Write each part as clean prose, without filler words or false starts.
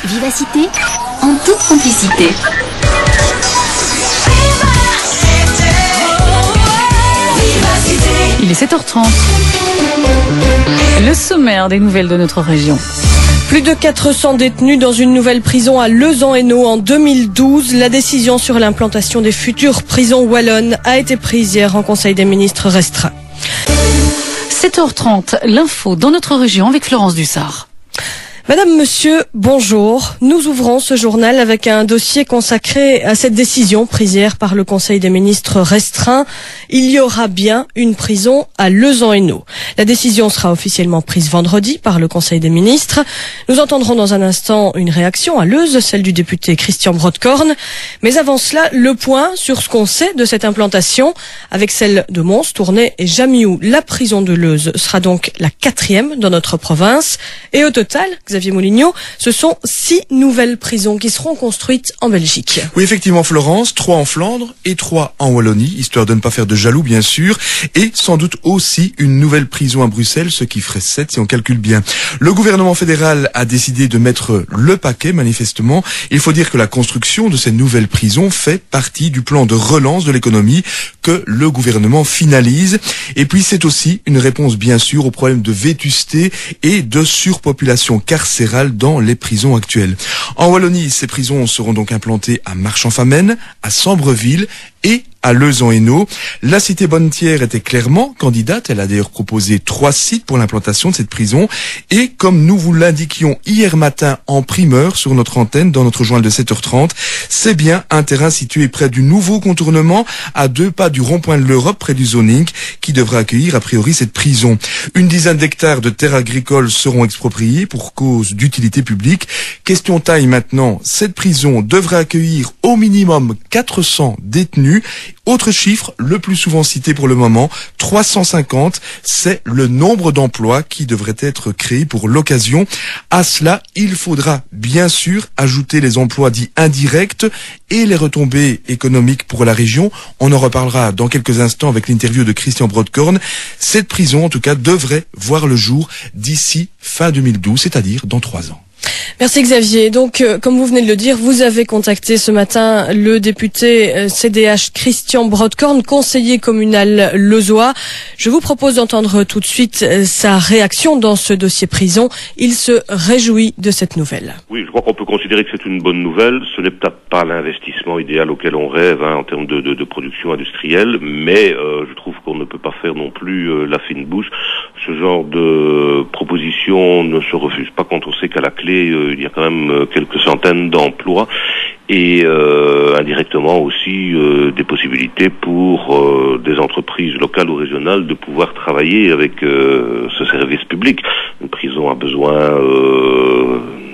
Vivacité en toute complicité. Il est 7h30. Le sommaire des nouvelles de notre région. Plus de 400 détenus dans une nouvelle prison à Leuze-en-Hainaut en 2012. La décision sur l'implantation des futures prisons wallonnes a été prise hier en Conseil des ministres restreint. 7h30, l'info dans notre région avec Florence Dussard. Madame, monsieur, bonjour. Nous ouvrons ce journal avec un dossier consacré à cette décision prise hier par le Conseil des ministres restreint. Il y aura bien une prison à Leuze-en-Hainaut. La décision sera officiellement prise vendredi par le Conseil des ministres. Nous entendrons dans un instant une réaction à Leuze, celle du député Christian Brodkorn. Mais avant cela, le point sur ce qu'on sait de cette implantation avec celle de Mons, Tournai et Jamiou. La prison de Leuze sera donc la 4e dans notre province. Et au total, Xavier Moulignot, ce sont 6 nouvelles prisons qui seront construites en Belgique. Oui, effectivement, Florence, 3 en Flandre et 3 en Wallonie, histoire de ne pas faire de jaloux, bien sûr, et sans doute aussi une nouvelle prison à Bruxelles, ce qui ferait 7 si on calcule bien. Le gouvernement fédéral a décidé de mettre le paquet, manifestement. Il faut dire que la construction de ces nouvelles prisons fait partie du plan de relance de l'économie que le gouvernement finalise. Et puis, c'est aussi une réponse, bien sûr, au problème de vétusté et de surpopulation carcérale dans les prisons actuelles. En Wallonie, ces prisons seront donc implantées à Marchand-Famenne, à Sambreville et à Leuze-en-Hainaut. La cité Bonnetière était clairement candidate. Elle a d'ailleurs proposé 3 sites pour l'implantation de cette prison. Et comme nous vous l'indiquions hier matin en primeur sur notre antenne dans notre journal de 7h30, c'est bien un terrain situé près du nouveau contournement à 2 pas du rond-point de l'Europe près du zoning qui devrait accueillir a priori cette prison. Une dizaine d'hectares de terres agricoles seront expropriés pour cause d'utilité publique. Question taille maintenant, cette prison devrait accueillir au minimum 400 détenus. Autre chiffre, le plus souvent cité pour le moment, 350, c'est le nombre d'emplois qui devraient être créés pour l'occasion. À cela, il faudra bien sûr ajouter les emplois dits indirects et les retombées économiques pour la région. On en reparlera dans quelques instants avec l'interview de Christian Brodkorn. Cette prison, en tout cas, devrait voir le jour d'ici fin 2012, c'est-à-dire dans 3 ans. Merci Xavier. Donc, comme vous venez de le dire, vous avez contacté ce matin le député CDH Christian Brodkorn, conseiller communal leuzois. Je vous propose d'entendre tout de suite sa réaction dans ce dossier prison. Il se réjouit de cette nouvelle. Oui, je crois qu'on peut considérer que c'est une bonne nouvelle. Ce n'est peut-être pas l'investissement idéal auquel on rêve en termes de production industrielle, mais je trouve qu'on ne peut pas faire non plus la fine bouche. Ce genre de proposition ne se refuse pas quand on sait qu'à la clé, il y a quand même quelques centaines d'emplois et indirectement aussi des possibilités pour des entreprises locales ou régionales de pouvoir travailler avec ce service public. Une prison a besoin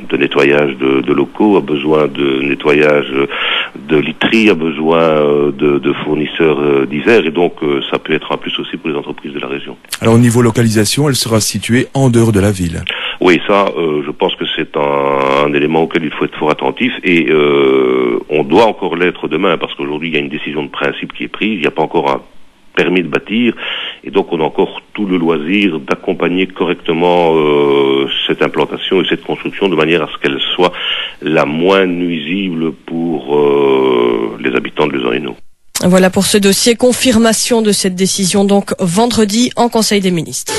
de nettoyage de locaux, a besoin de nettoyage de literie, a besoin de fournisseurs divers et donc ça peut être un plus aussi pour les entreprises de la région. Alors au niveau localisation, elle sera située en dehors de la ville. Oui, ça, je pense que c'est un élément auquel il faut être fort attentif et on doit encore l'être demain parce qu'aujourd'hui il y a une décision de principe qui est prise, il n'y a pas encore un permis de bâtir et donc on a encore tout le loisir d'accompagner correctement cette implantation et cette construction de manière à ce qu'elle soit la moins nuisible pour les habitants de Leuze-en-Hainaut. Voilà pour ce dossier, confirmation de cette décision donc vendredi en Conseil des ministres.